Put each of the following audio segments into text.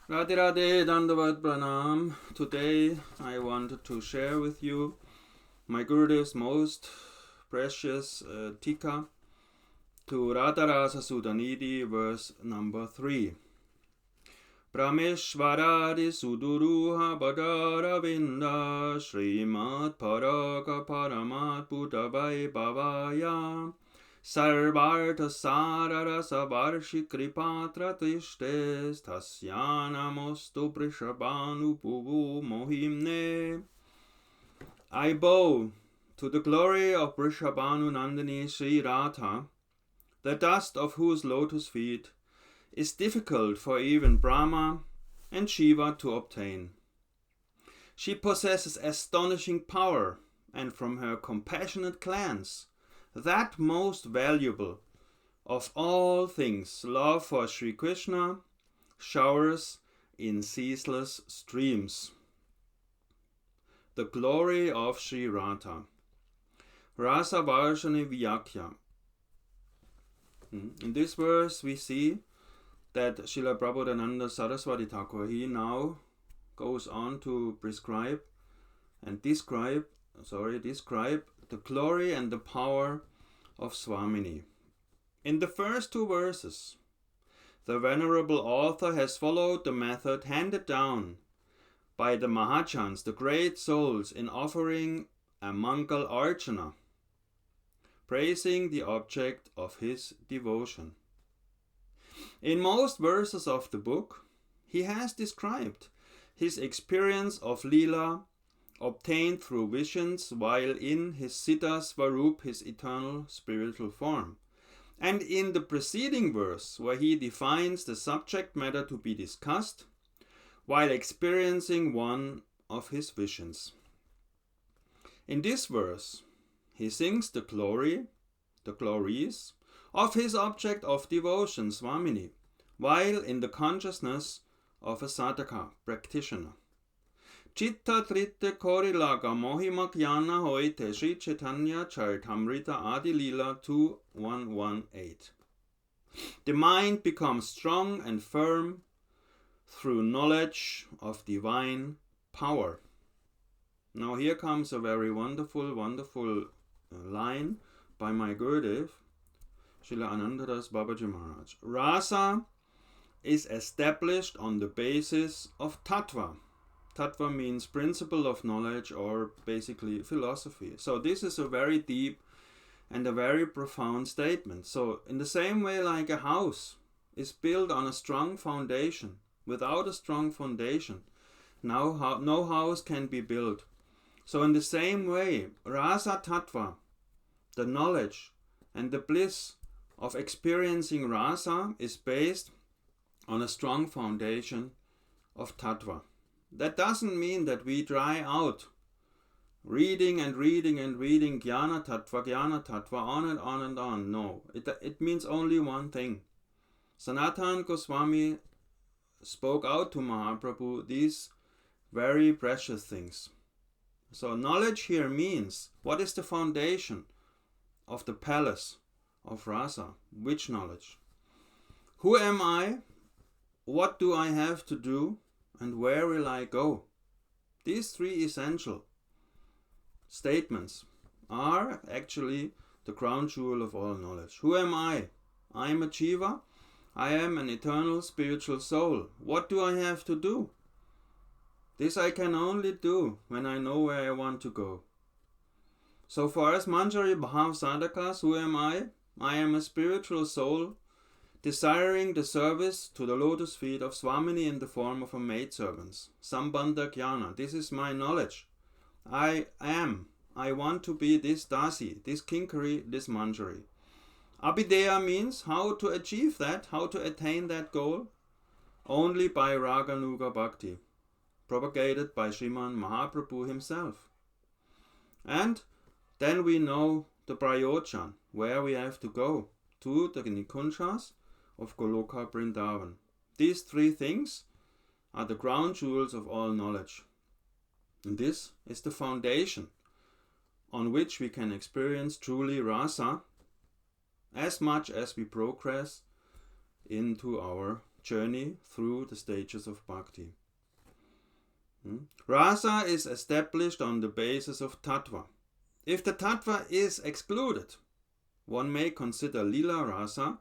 Radhe Radhe Dandavat Pranam. Today I wanted to share with you my Gurudev's most precious tika to Śrī-Rādhā-Rasa-Sudhā-Nidhiḥ, verse number 3. Prameshvaradi Suduruha Bhagaravinda Śrīmad Paraka Paramat Bhutavai Bābājā Sarvartha Sararasa Varshi Kripatra Tishtes Tasyanamostu Prishabhanu Puvu Mohimne. I bow to the glory of Vrishabhanu Nandini Śrī-Rādhā, the dust of whose lotus feet is difficult for even Brahma and Shiva to obtain. She possesses astonishing power, and from her compassionate glance, that most valuable of all things, love for Sri Krishna, showers in ceaseless streams. The glory of Śrī-Rādhā. Rasa Varshani Vyakya. In this verse we see that Srila Prabodhananda Saraswati Thakur, he now goes on to prescribe and describe the glory and the power of Swamini. In the first two verses, the venerable author has followed the method handed down by the Mahajans, the great souls, in offering a Mangal Archana, praising the object of his devotion. In most verses of the book, he has described his experience of Leela obtained through visions while in his Siddha Svarup, his eternal spiritual form. And in the preceding verse, where he defines the subject matter to be discussed, while experiencing one of his visions. In this verse, he sings the glories of his object of devotion, Swamini, while in the consciousness of a sadhaka, practitioner. Chitta tritte korilaga mohima jnana hoite Sri Chaitanya Charitamrita Adi Lila 2118. The mind becomes strong and firm through knowledge of divine power. Now here comes a very wonderful line by my Gurudev, Śrī Ananta Bābājī Mahārāja. Rasa is established on the basis of tattva. Tattva means principle of knowledge, or basically philosophy. So this is a very deep and a very profound statement. So in the same way like a house is built on a strong foundation, without a strong foundation, no house can be built. So in the same way, Rasa Tattva, the knowledge and the bliss of experiencing Rasa, is based on a strong foundation of Tattva. That doesn't mean that we dry out reading Jnana Tattva, on and on and on. No, it means only one thing. Sanatana Goswami spoke out to Mahaprabhu these very precious things. So knowledge here means, what is the foundation of the palace of Rasa? Which knowledge? Who am I? What do I have to do? And where will I go? These three essential statements are actually the crown jewel of all knowledge. Who am I? I am a jiva. I am an eternal spiritual soul. What do I have to do? This I can only do when I know where I want to go. So far as Manjari Bhav Sadhakas, who am I? I am a spiritual soul desiring the service to the lotus feet of Swamini in the form of a maidservant. Sambandha Jnana. This is my knowledge. I want to be this Dasi, this Kinkari, this Manjari. Abhideya means how to achieve that, how to attain that goal, only by Raganuga Bhakti, propagated by Sriman Mahaprabhu himself. And then we know the Prayojan, where we have to go, to the Nikunjas of Goloka Vrindavan. These three things are the crown jewels of all knowledge. And this is the foundation on which we can experience truly rasa as much as we progress into our journey through the stages of bhakti. Rasa is established on the basis of tattva. If the tattva is excluded, one may consider lila rasa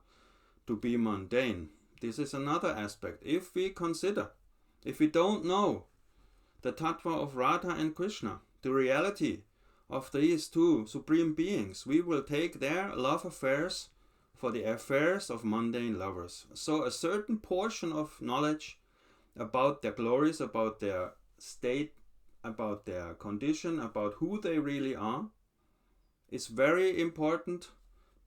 to be mundane. This is another aspect. If we don't know the tattva of Radha and Krishna, the reality of these two supreme beings, we will take their love affairs for the affairs of mundane lovers. So a certain portion of knowledge about their glories, about their state, about their condition, about who they really are, is very important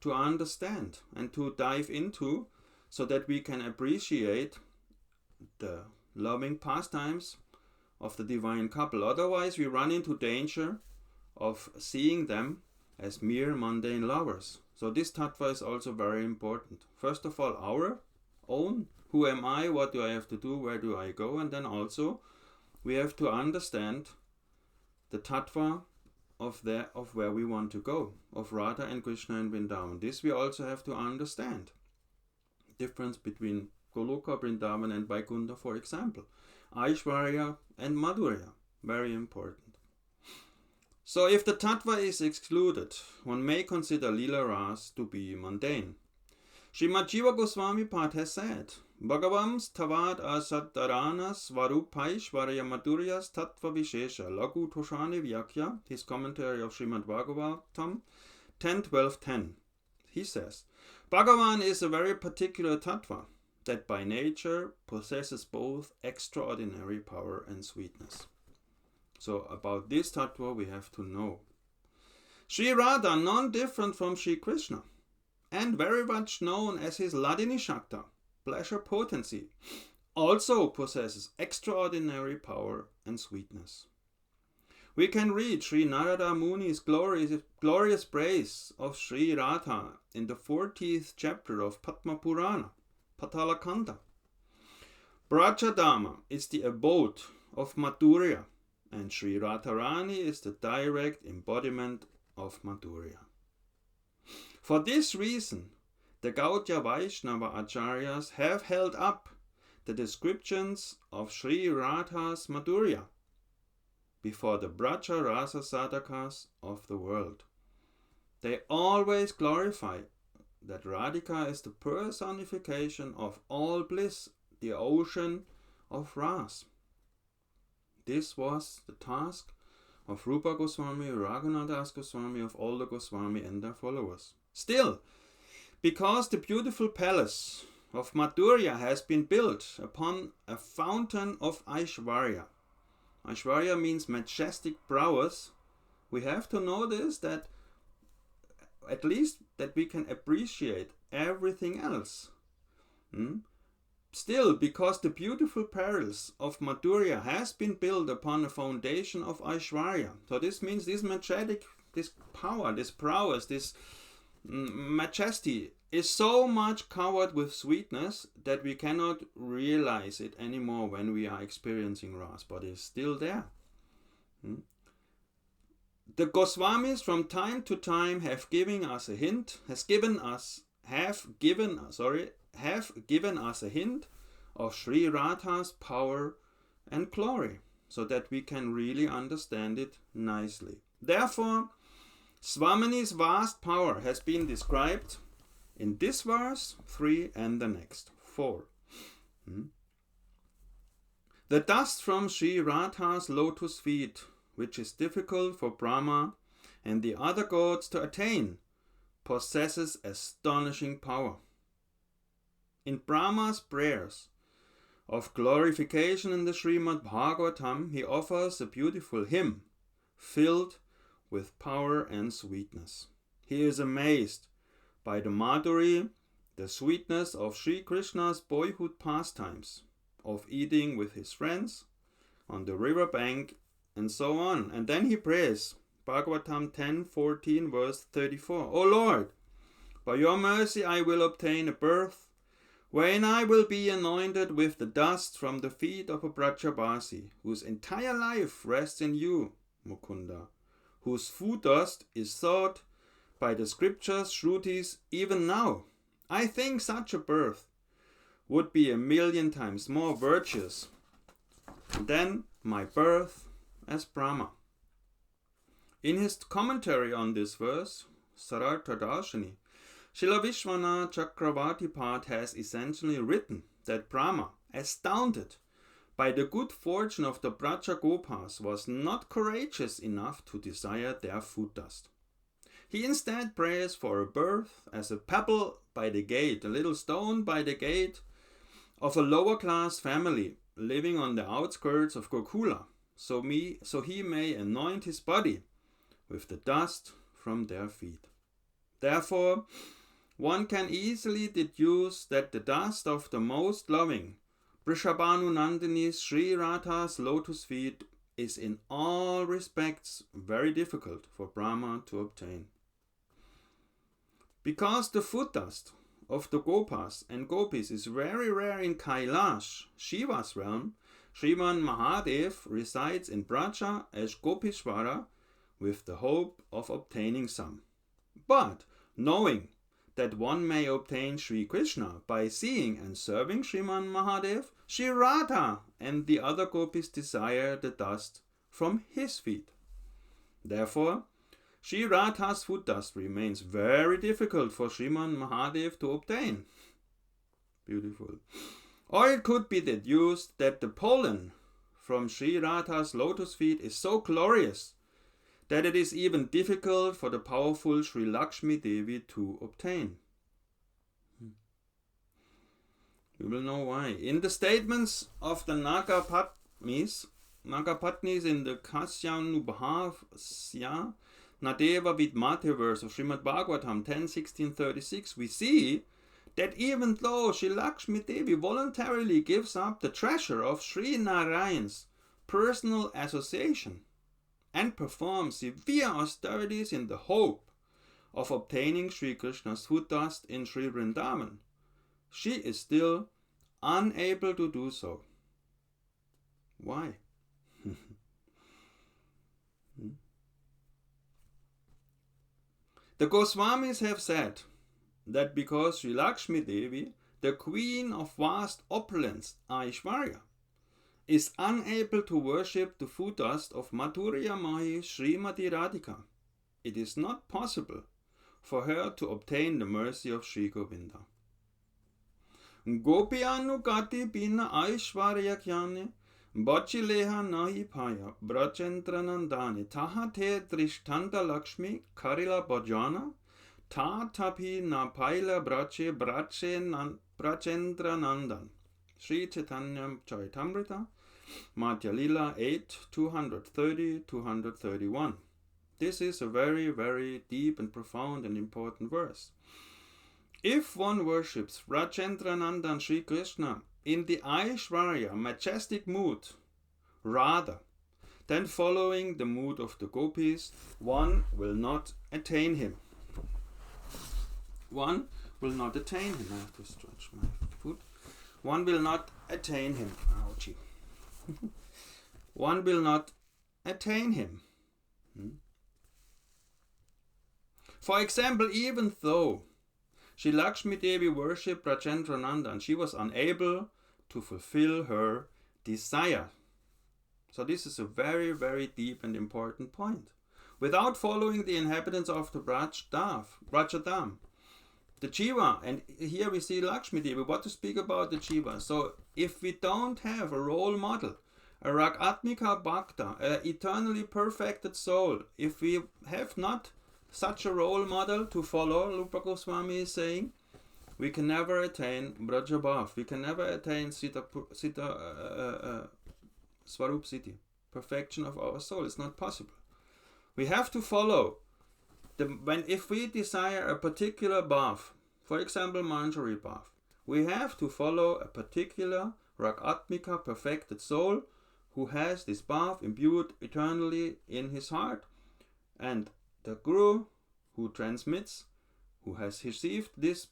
to understand and to dive into, so that we can appreciate the loving pastimes of the divine couple. Otherwise, we run into danger of seeing them as mere mundane lovers. So this tattva is also very important. First of all, our own, who am I, what do I have to do, where do I go, and then also we have to understand the tattva of where we want to go, of Radha and Krishna and Vrindavan. This we also have to understand. Difference between Goloka, Vrindavan and Vaikuntha, for example. Aishwarya and Madhurya, very important. So if the tattva is excluded, one may consider Lila Ras to be mundane. Srimad Jiva Goswami Pad has said, Bhagavams tavad asaddharanas varupaishvarya madhuryas tattva vishesha lagu toshani vyakya, his commentary of Srimad Bhagavatam 10.12.10. He says, Bhagavan is a very particular tattva that by nature possesses both extraordinary power and sweetness. So about this tattva we have to know. Śrī Radha, none different from Śrī Krishna, and very much known as his Ladini Shakta, pleasure potency, also possesses extraordinary power and sweetness. We can read Sri Narada Muni's glorious praise of Śrī Radha in the 40th chapter of Padma Purana, Patalakanda. Brajadama is the abode of Madhurya, and Śrī Radharani is the direct embodiment of Madhurya. For this reason, the Gaudiya Vaishnava Acharyas have held up the descriptions of Śrī Radha's Madhurya before the Braja Rasa Sadhakas of the world. They always glorify that Radhika is the personification of all bliss, the ocean of Ras. This was the task of Rupa Goswami, Raghunath Das Goswami, of all the Goswami and their followers. Still, because the beautiful palace of Madhurya has been built upon a fountain of Aishwarya. Aishwarya means majestic prowess. We have to know this, that at least that we can appreciate everything else. Still, because the beautiful palace of Madhurya has been built upon a foundation of Aishwarya. So this means this majestic, this power, this prowess, this majesty is so much covered with sweetness that we cannot realize it anymore when we are experiencing Ras, but it's still there. The Goswamis from time to time have given us a hint, have given us a hint of Śrī Radha's power and glory, so that we can really understand it nicely. Therefore, Swamini's vast power has been described in this verse 3 and the next 4. The dust from Śrī Radha's lotus feet, which is difficult for Brahma and the other gods to attain, possesses astonishing power. In Brahma's prayers of glorification in the Srimad Bhagavatam, he offers a beautiful hymn filled with power and sweetness. He is amazed by the Madhuri, the sweetness of Sri Krishna's boyhood pastimes, of eating with his friends on the river bank, and so on. And then he prays, Bhagavatam 10:14, verse 34. O Lord, by your mercy I will obtain a birth, wherein I will be anointed with the dust from the feet of a Brajabasi, whose entire life rests in you, Mukunda, whose food dust is sought by the scriptures, Shrutis, even now. I think such a birth would be 1,000,000 times more virtuous than my birth as Brahma. In his commentary on this verse, Sarartha-darshini, Srila Vishwanath Chakravarti Pad has essentially written that Brahma, astounded by the good fortune of the Braja Gopas, was not courageous enough to desire their food dust. He instead prays for a birth as a pebble by the gate, a little stone by the gate of a lower class family living on the outskirts of Gokula, so he may anoint his body with the dust from their feet. Therefore, one can easily deduce that the dust of the most loving Vrishabhanu Nandini Śrī-Rādha's lotus feet is in all respects very difficult for Brahma to obtain. Because the food dust of the Gopas and Gopis is very rare in Kailash, Shiva's realm, Sriman Mahadev resides in Braja as Gopishvara with the hope of obtaining some. But knowing that one may obtain Sri Krishna by seeing and serving Sriman Mahadev, Sri Radha and the other Gopis desire the dust from his feet. Therefore, Sri Radha's food dust remains very difficult for Sriman Mahadev to obtain. Beautiful. Or it could be deduced that the pollen from Sri Radha's lotus feet is so glorious that it is even difficult for the powerful Sri Lakshmi Devi to obtain. You will know why. In the statements of the Nagapatnis in the Kasyanubhavasya Nadeva Vidmate verse of Srimad Bhagavatam 10.16.36, we see that even though Sri Lakshmi Devi voluntarily gives up the treasure of Sri Narayan's personal association and performs severe austerities in the hope of obtaining Sri Krishna's food dust in Sri Vrindavan, she is still unable to do so. Why? The Goswamis have said that because Sri Lakshmi Devi, the queen of vast opulence, Aishwarya, is unable to worship the food dust of Madhurya Mahi Srimati Radhika, it is not possible for her to obtain the mercy of Sri Govinda. Gopiyanugati bina Aishwarya kyane Bachileha nahi paya Brachendranandani Tahate Drishtanta Lakshmi Karila Bhajana Tatapi na paila Brache Brachendranandan. Sri Chaitanya Charitamrita, Madhya Lila 8, 230-231. This is a very, very deep and profound and important verse. If one worships Brachendranandan Sri Krishna in the Aishwarya majestic mood, rather than following the mood of the gopis, one will not attain him. One will not attain him. I have to stretch my foot. One will not attain him. Ouchie. One will not attain him. For example, even though Sri Lakshmi Devi worshipped Brachendrananda and she was unable to fulfill her desire. So this is a very, very deep and important point. Without following the inhabitants of the Brajadam, the Jiva, and here we see Lakshmi Devi, what to speak about the Jiva. So if we don't have a role model, a Ragatmika Bhakta, an eternally perfected soul, if we have not such a role model to follow, Rupa Goswami is saying, we can never attain Brajabhav, we can never attain Swarup Siddhi, perfection of our soul. It's not possible. We have to follow if we desire a particular bhav, for example Manjari bhav, we have to follow a particular Ragatmika perfected soul who has this bhav imbued eternally in his heart, and the Guru who transmits, who has received this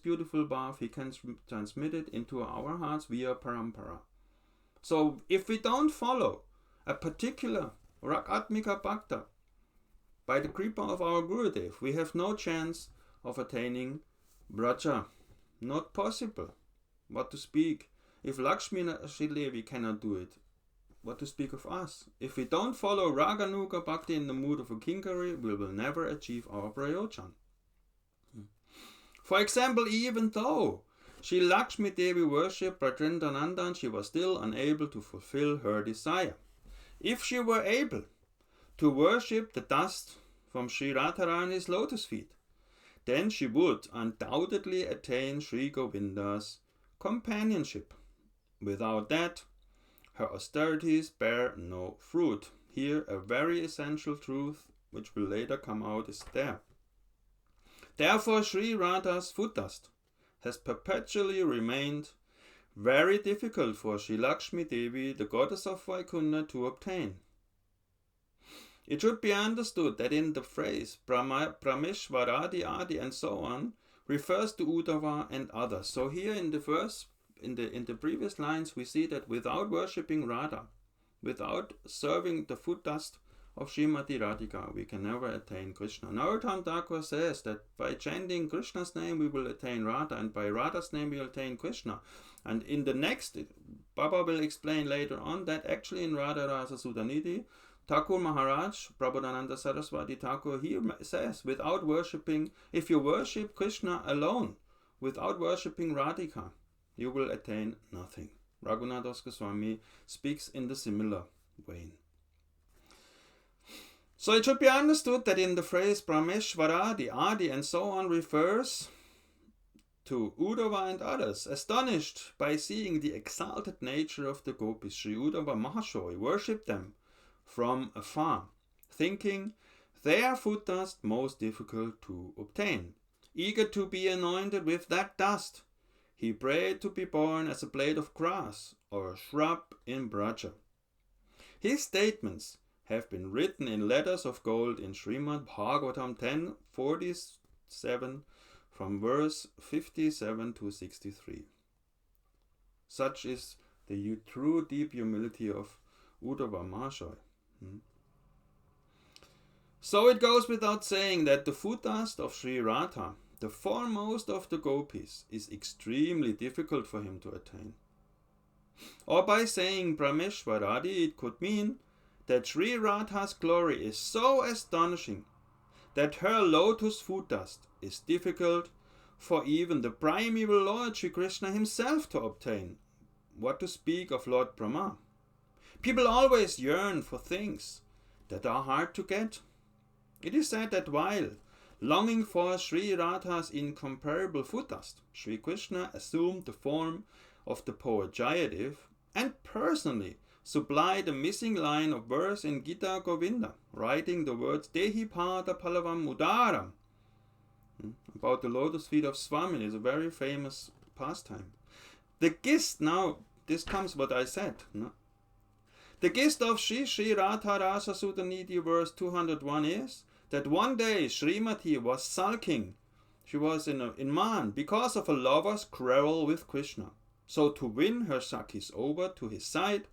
beautiful bhav, he can transmit it into our hearts via parampara. So if we don't follow a particular Ragatmika Bhakta, by the kripa of our Gurudev, we have no chance of attaining Braja. Not possible. What to speak? If Lakshmi Devi cannot do it, what to speak of us? If we don't follow Raganuga Bhakti in the mood of a kinkari, we will never achieve our prayojan. For example, even though Shri Lakshmi Devi worshipped Brajendranandan, she was still unable to fulfill her desire. If she were able to worship the dust from Sri Radharani's lotus feet, then she would undoubtedly attain Sri Govinda's companionship. Without that, her austerities bear no fruit. Here, a very essential truth, which will later come out, is there. Therefore, Sri Radha's foot dust has perpetually remained very difficult for Sri Lakshmi Devi, the goddess of Vaikunth, to obtain. It should be understood that in the phrase Prameshwaradi Adi and so on refers to Uddhava and others. So here in the verse, in the previous lines, we see that without worshipping Radha, without serving the foot dust of Srimati Radhika, we can never attain Krishna. Narottam Thakur says that by chanting Krishna's name we will attain Radha, and by Radha's name we will attain Krishna. And in the next, Baba will explain later on that actually in Śrī-Rādhā-Rasa-Sudhā-Nidhiḥ, Thakur Maharaj, Prabodhananda Saraswati Thakur, he says, without worshipping, if you worship Krishna alone, without worshipping Radhika, you will attain nothing. Raghunath Goswami speaks in the similar vein. So it should be understood that in the phrase Prameshwara, the Adi and so on refers to Uddhava and others, astonished by seeing the exalted nature of the gopis. Sri Uddhava Mahashori worshipped them from afar, thinking their foot dust most difficult to obtain. Eager to be anointed with that dust, he prayed to be born as a blade of grass or a shrub in Braja. His statements have been written in letters of gold in Srimad Bhagavatam 10:47 from verse 57 to 63. Such is the true deep humility of Uddhava Mahashaya. So it goes without saying that the foot dust of Sri Radha, the foremost of the gopis, is extremely difficult for him to attain. Or by saying Prameshwaradi, it could mean that Sri Radha's glory is so astonishing that her lotus foot dust is difficult for even the primeval Lord Sri Krishna himself to obtain. What to speak of Lord Brahma? People always yearn for things that are hard to get. It is said that while longing for Sri Radha's incomparable foot dust, Sri Krishna assumed the form of the poet Jayadev and personally supplied the missing line of verse in Gita Govinda, writing the words Dehi Pada Palavam Udaram about the lotus feet of Swami. Is a very famous pastime. The gist, now this comes what I said. No? The gist of Śrī-Rādhā-Rasa-Sudhā-Nidhiḥ verse 201 is that one day Srimati was sulking. She was in Man because of a lover's quarrel with Krishna. So to win her Sakhis over to his side,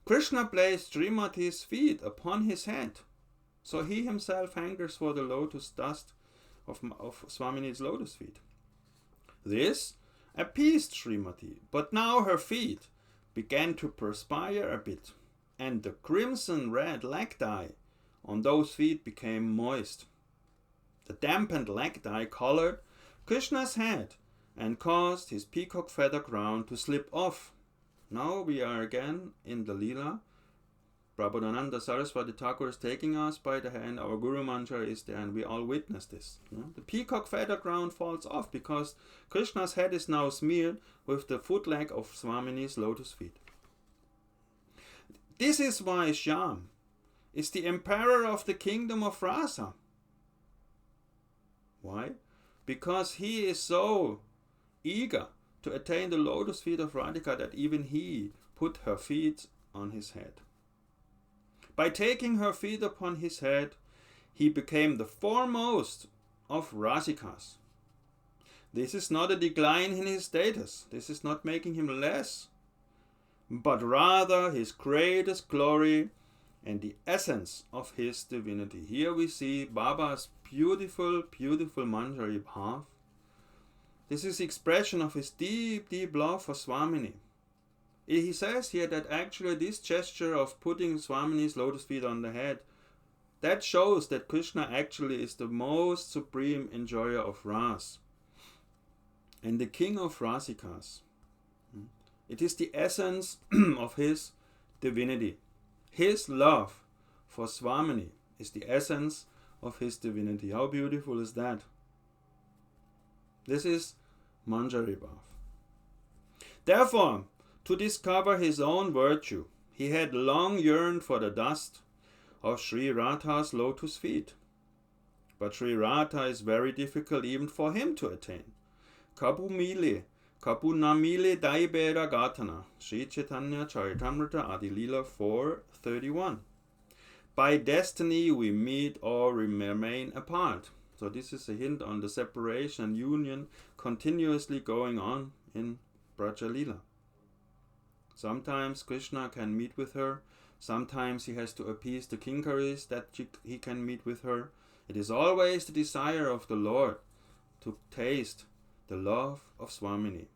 Krishna placed Srimati's feet upon his head. So he himself hungers for the lotus dust of Swamini's lotus feet. This appeased Srimati, but now her feet began to perspire a bit, and the crimson red leg dye on those feet became moist. The dampened leg dye colored Krishna's head and caused his peacock feather crown to slip off. Now we are again in the Leela. Prabodhananda Saraswati Thakur is taking us by the hand, our Guru Mantra is there, and we all witness this. The peacock feather crown falls off because Krishna's head is now smeared with the foot leg of Swamini's lotus feet. This is why Shyam is the emperor of the kingdom of Rasa. Why? Because he is so eager to attain the lotus feet of Radhika that even he put her feet on his head. By taking her feet upon his head, he became the foremost of Rasikas. This is not a decline in his status. This is not making him less, but rather his greatest glory and the essence of his divinity. Here we see Baba's beautiful, beautiful Manjari Bhav. This is the expression of his deep, deep love for Swamini. He says here that actually this gesture of putting Swamini's lotus feet on the head, that shows that Krishna actually is the most supreme enjoyer of Ras and the king of Rasikas. It is the essence of his divinity. His love for Swamini is the essence of his divinity. How beautiful is that? This is Manjari Bhav. Therefore, to discover his own virtue, he had long yearned for the dust of Śrī Radha's lotus feet. But Śrī Radha is very difficult even for him to attain. Kapu namile daibera gatana, Śrī Chaitanya Charitamrita Adilila 4:31. By destiny we meet or remain apart. So this is a hint on the separation and union continuously going on in Braja Lila. Sometimes Krishna can meet with her, sometimes he has to appease the kinkaris that he can meet with her. It is always the desire of the Lord to taste the love of Swamini.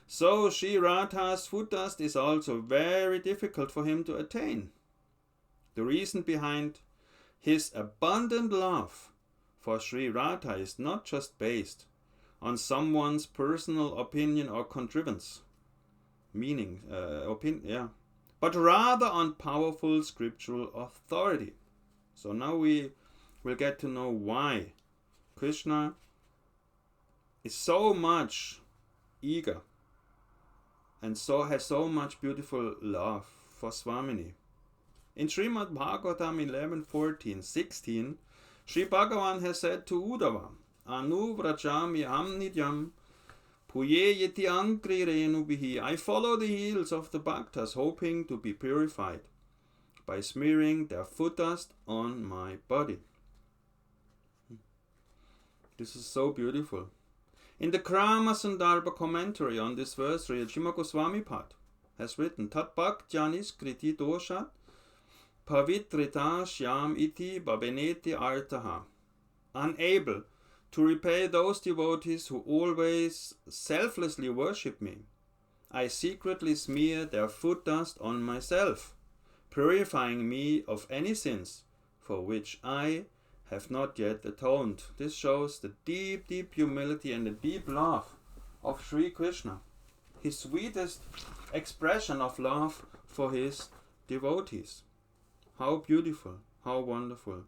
So Śrī Radha's foot dust is also very difficult for him to attain. The reason behind his abundant love for Śrī Radha is not just based on someone's personal opinion or contrivance, but rather on powerful scriptural authority. So now we will get to know why Krishna is so much eager and has so much beautiful love for Swamini. In Srimad Bhagavatam 11:14-16, Sri Bhagavan has said to Uddhava, Anu vrajami aham nidyam puye yeti ankri renubihi. I follow the heels of the bhaktas, hoping to be purified by smearing their foot dust on my body. This is so beautiful. In the Krama Sandarbha commentary on this verse, Srimad Goswami Pad has written, Tat bhaktyanis kriti doshat pavitrita shyam iti babeneti artaha. Unable to repay those devotees who always selflessly worship me, I secretly smear their foot dust on myself, purifying me of any sins for which I have not yet atoned. This shows the deep, deep humility and the deep love of Sri Krishna, his sweetest expression of love for his devotees. How beautiful, how wonderful.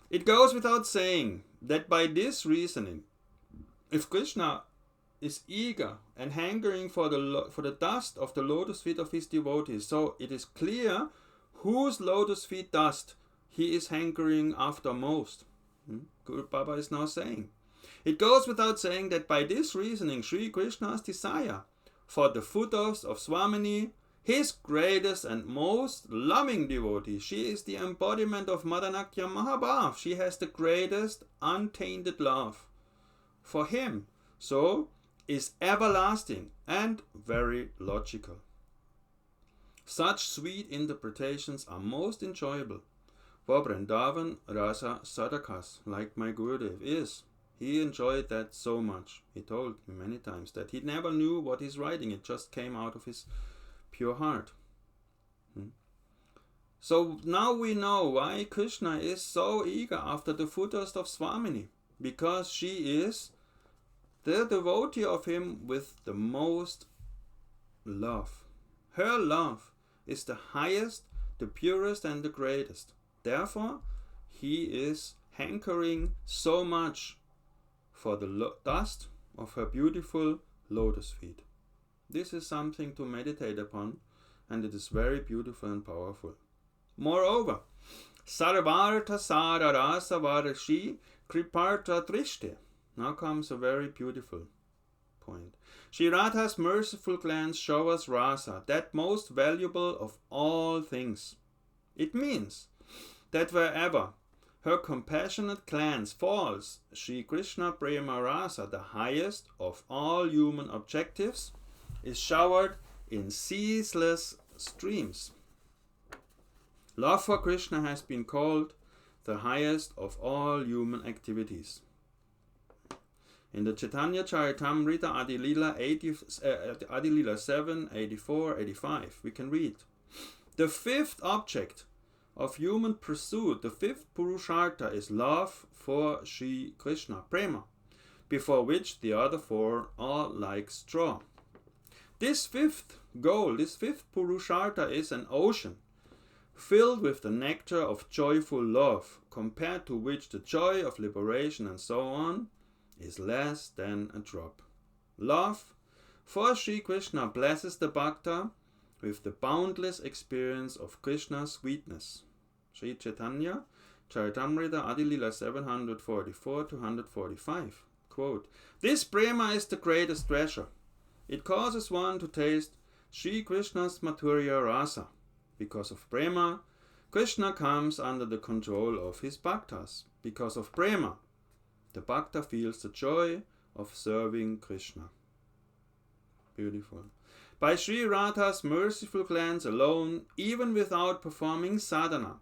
It goes without saying that by this reasoning, if Krishna is eager and hankering for the dust of the lotus feet of his devotees, so it is clear whose lotus feet dust he is hankering after most. Guru Baba is now saying. It goes without saying that by this reasoning, Sri Krishna's desire for the foot dust of Swamini, his greatest and most loving devotee, she is the embodiment of Madanakya Mahabhav. She has the greatest untainted love for him, so is everlasting and very logical. Such sweet interpretations are most enjoyable for Vrindavan Rasa Sadhakas, like my Gurudeva is. He enjoyed that so much. He told me many times that he never knew what he's writing. It just came out of his pure heart. So now we know why Krishna is so eager after the foot dust of Swamini, because she is the devotee of him with the most love. Her love is the highest, the purest and the greatest. Therefore, he is hankering so much for the dust of her beautiful lotus feet. This is something to meditate upon, and it is very beautiful and powerful. Moreover, Sarvartha Sararasa Varashi Kripartha Trishte. Now comes a very beautiful point. Śrī Radha's merciful glance show us rasa, that most valuable of all things. It means that wherever her compassionate glance falls, Sri Krishna Prema Rasa, the highest of all human objectives, is showered in ceaseless streams. Love for Krishna has been called the highest of all human activities. In the Chaitanya Charitamrita Adi Lila 7, 84, 85, we can read, the fifth object of human pursuit, the fifth Purushartha, is love for Sri Krishna, prema, before which the other four are like straw. This fifth goal, this fifth Purushartha, is an ocean filled with the nectar of joyful love, compared to which the joy of liberation and so on is less than a drop. Love for Sri Krishna blesses the Bhakta with the boundless experience of Krishna's sweetness. Sri Chaitanya Charitamrita Adi Lila 744 to 145. Quote, this prema is the greatest treasure. It causes one to taste Sri Krishna's Madhurya Rasa. Because of prema, Krishna comes under the control of his bhaktas. Because of prema, the bhakta feels the joy of serving Krishna. Beautiful. By Śrī-Rādha's merciful glance alone, even without performing sadhana,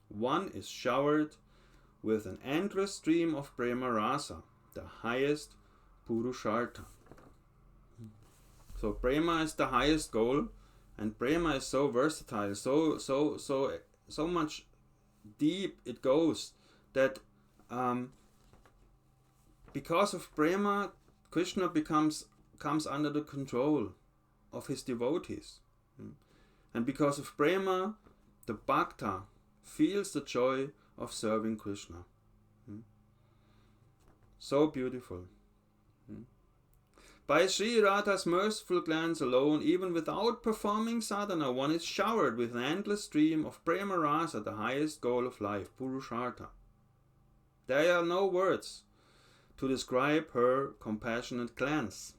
one is showered with an endless stream of prema rasa, the highest Purushartha. So prema is the highest goal, and prema is so versatile, so much deep it goes, that because of prema, Krishna comes under the control of his devotees. And because of prema, the bhakta feels the joy of serving Krishna. So beautiful. By Śrī-Rādha's merciful glance alone, even without performing sadhana, one is showered with an endless stream of prema rasa, the highest goal of life, Purushartha. There are no words to describe her compassionate glance.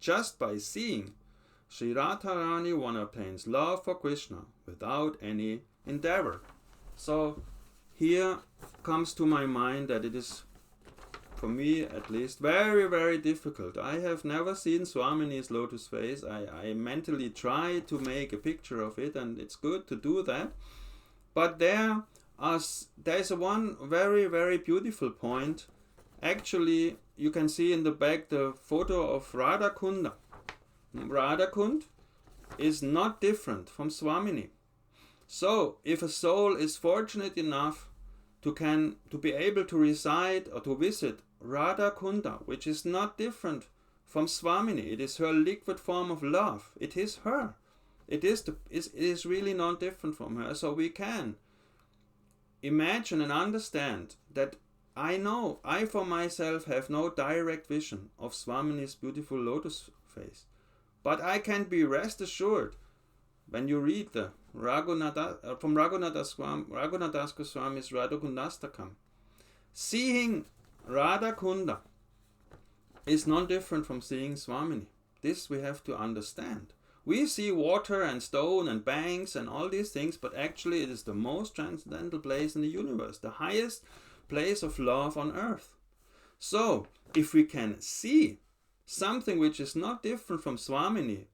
Just by seeing Śrī Radharani, one obtains love for Krishna without any endeavor. So here comes to my mind that it is, for me at least, very, very difficult. I have never seen Swamini's lotus face. I mentally try to make a picture of it, and it's good to do that. But there's one very, very beautiful point. Actually, you can see in the back the photo of Radha Kunda. Radha Kund is not different from Swamini. So, if a soul is fortunate enough to be able to reside or to visit Radha Kunda, which is not different from Swamini, it is her liquid form of love. It is her. It is really not different from her. So we can imagine and understand that I for myself have no direct vision of Swamini's beautiful lotus face. But I can be rest assured when you read the from Raghunathas Goswami's Radhakundastakam, seeing Radha Kunda is not different from seeing Swamini. This we have to understand. We see water and stone and banks and all these things, but actually it is the most transcendental place in the universe, the highest place of love on earth. So, if we can see something which is not different from Swamini,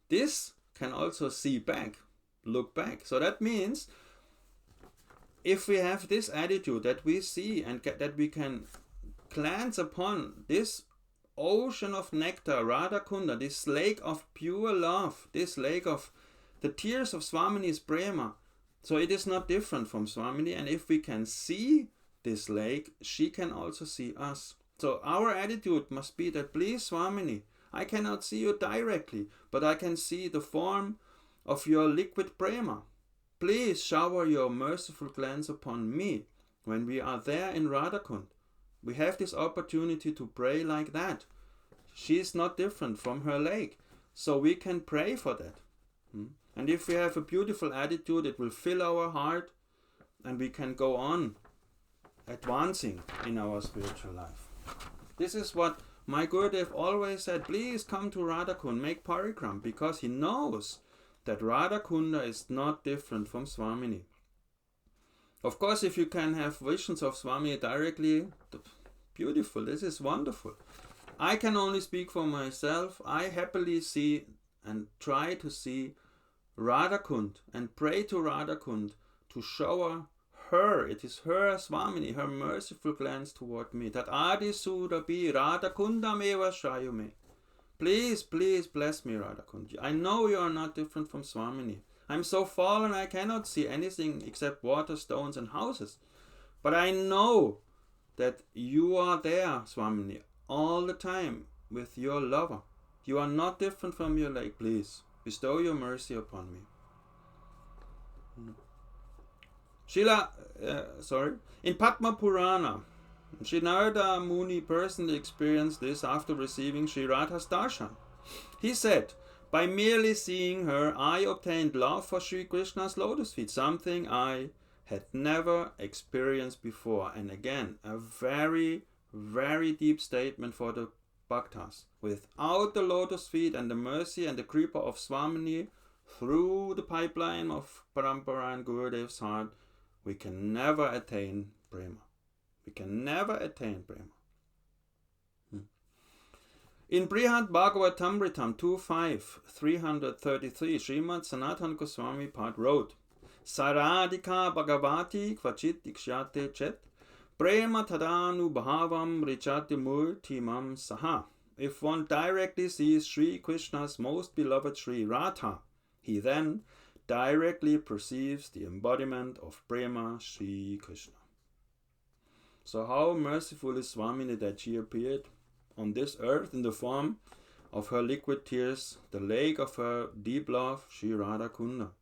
this can also see back, look back. So that means, if we have this attitude that we see and that we can glance upon this ocean of nectar, Radha Kunda, this lake of pure love, this lake of the tears of Swamini's prema, so it is not different from Swamini, and if we can see this lake, she can also see us. So our attitude must be that, please Swamini, I cannot see you directly, but I can see the form of your liquid prema. Please shower your merciful glance upon me when we are there in Radhakund. We have this opportunity to pray like that. She is not different from her lake, so we can pray for that. And if we have a beautiful attitude, it will fill our heart, and we can go on advancing in our spiritual life. This is what my Gurudeva always said, please come to Radhakund, make parikram, because he knows that Radhakunda is not different from Swamini. Of course, if you can have visions of Swamini directly, beautiful, this is wonderful. I can only speak for myself. I happily see and try to see Radhakund and pray to Radhakund to shower her, Swamini, her merciful glance toward me. Tat adi surabi Radha Kundam eva Shrayume. Please, please bless me, Radha Kundi. I know you are not different from Swamini. I'm so fallen I cannot see anything except water, stones and houses. But I know that you are there, Swamini, all the time with your lover. You are not different from your lake. Please, bestow your mercy upon me. In Padma Purana, Śrī Narada Muni personally experienced this after receiving Śrī-Rādhā's darshan. He said, by merely seeing her, I obtained love for Sri Krishna's lotus feet, something I had never experienced before. And again, a very, very deep statement for the Bhaktas. Without the lotus feet and the mercy and the kripa of Swamini, through the pipeline of Parampara and Gurudeva's heart, we can never attain prema. We can never attain prema. In Brihad Bhagavatamritam 2.5, 333, Srimad Sanatana Goswami Pad wrote, Saradhika Bhagavati Kvachit Dikshate Chet Prema Tadanu Bhavam Richate Murtimam Saha. If one directly sees Sri Krishna's most beloved Śrī-Rādhā, he then directly perceives the embodiment of prema Sri Krishna. So how merciful is Swamini that she appeared on this earth in the form of her liquid tears, the lake of her deep love, Śrī Radha Kunda.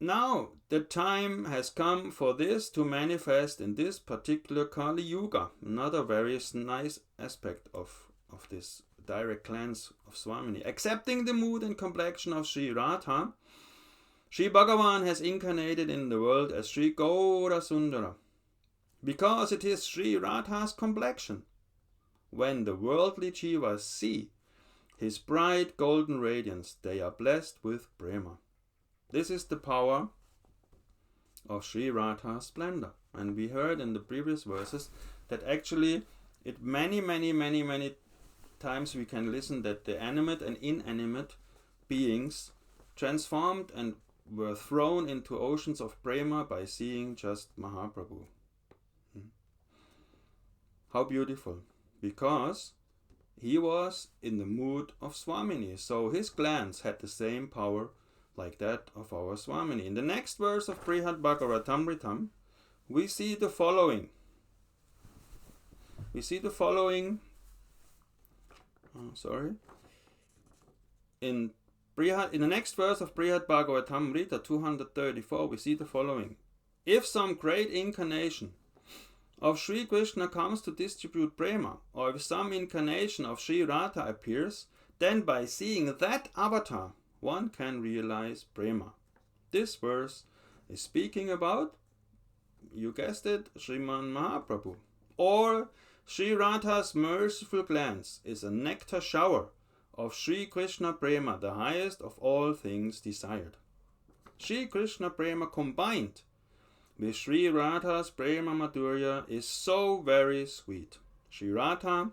Now the time has come for this to manifest in this particular Kali Yuga. Another very nice aspect of this direct glance of Swamini. Accepting the mood and complexion of Śrī-Rādhā, Sri Bhagavan has incarnated in the world as Sri Gaura Sundara, because it is Śrī-Rādhā's complexion. When the worldly jivas see his bright golden radiance, they are blessed with prema. This is the power of Śrī-Rādhā's splendor. And we heard in the previous verses that actually many times we can listen that the animate and inanimate beings transformed and were thrown into oceans of prema by seeing just Mahaprabhu. How beautiful. Because he was in the mood of Swamini, so his glance had the same power like that of our Swamini. In the next verse of Brihad Bhagavatamritam, we see the following. In the next verse of Brihad Bhagavatamrita 234, we see the following. If some great incarnation of Sri Krishna comes to distribute prema, or if some incarnation of Śrī-Rādhā appears, then by seeing that avatar, one can realize prema. This verse is speaking about, you guessed it, Sriman Mahaprabhu. Or Śrī-Rādhā's merciful glance is a nectar shower of Sri Krishna prema, the highest of all things desired. Sri Krishna prema combined with Śrī-Rādhā's prema madhurya is so very sweet. Śrī-Rādhā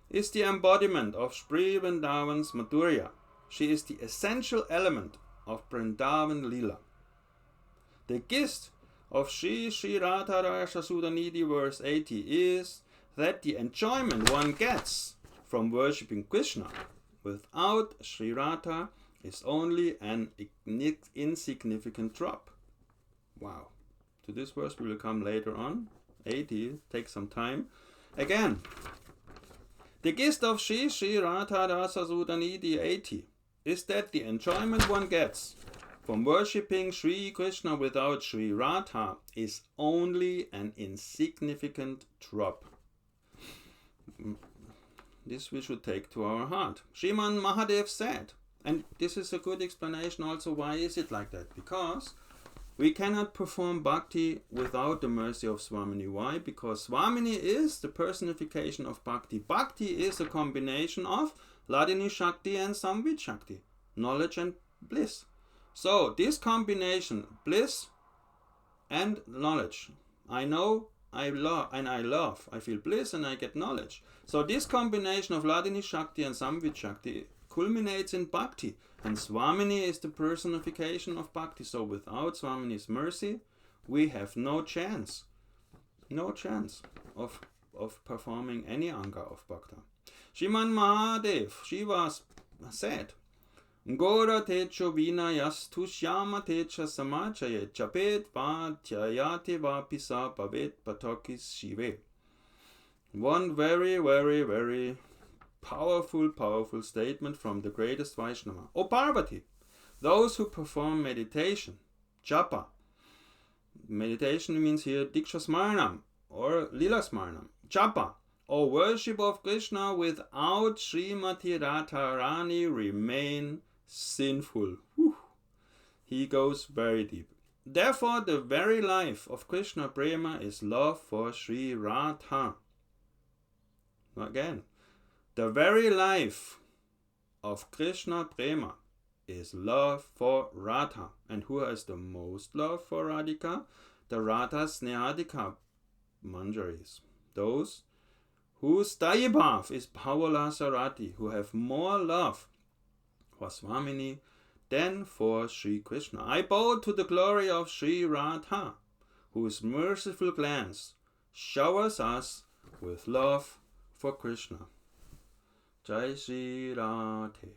is the embodiment of Sri Vrindavan's madhurya. She is the essential element of Vrindavan Lila. The gist of Śrī-Rādhā-Rasa-Sudhā-Nidhiḥ verse 80 is that the enjoyment one gets from worshipping Krishna without Śrī-Rādhā is only an insignificant drop. Wow. To this verse we will come later on. 80, take some time. Again, the gist of Śrī-Rādhā-Rasa-Sudhā-Nidhiḥ 80 is that the enjoyment one gets from worshipping Sri Krishna without Śrī-Rādhā is only an insignificant drop. This we should take to our heart. Sriman Mahadev said, and this is a good explanation also why is it like that. Because we cannot perform bhakti without the mercy of Swamini. Why? Because Swamini is the personification of bhakti. Bhakti is a combination of Ladini Shakti and Samvid Shakti, knowledge and bliss. So this combination, bliss and knowledge, I know, I love, and I love. I feel bliss and I get knowledge. So this combination of Ladini Shakti and Samvid Shakti culminates in bhakti. And Swamini is the personification of bhakti. So without Swamini's mercy, we have no chance of performing any anga of bhakta. Shriman Mahadev, Shiva said, Gora techo vinayas tushyama techa samachaye chapet vatyayate vapisa pavet patokis shive. One very, very, very powerful statement from the greatest Vaishnava. O Parvati, those who perform meditation, japa. Meditation means here Diksha Smaranam or Lila Smaranam. Japa, or worship of Krishna without Srimati Radharani remain sinful. Whew. He goes very deep. Therefore, the very life of Krishna Prema is love for Śrī Radha. Again, the very life of Krishna Prema is love for Radha. And who has the most love for Radhika? The Radha Snehadika Manjaris. Those whose Dayabhav is Bhavala Sarati, who have more love for Swamini than for Sri Krishna. I bow to the glory of Śrī Radha, whose merciful glance showers us with love for Krishna. Jai Śrī Radhe.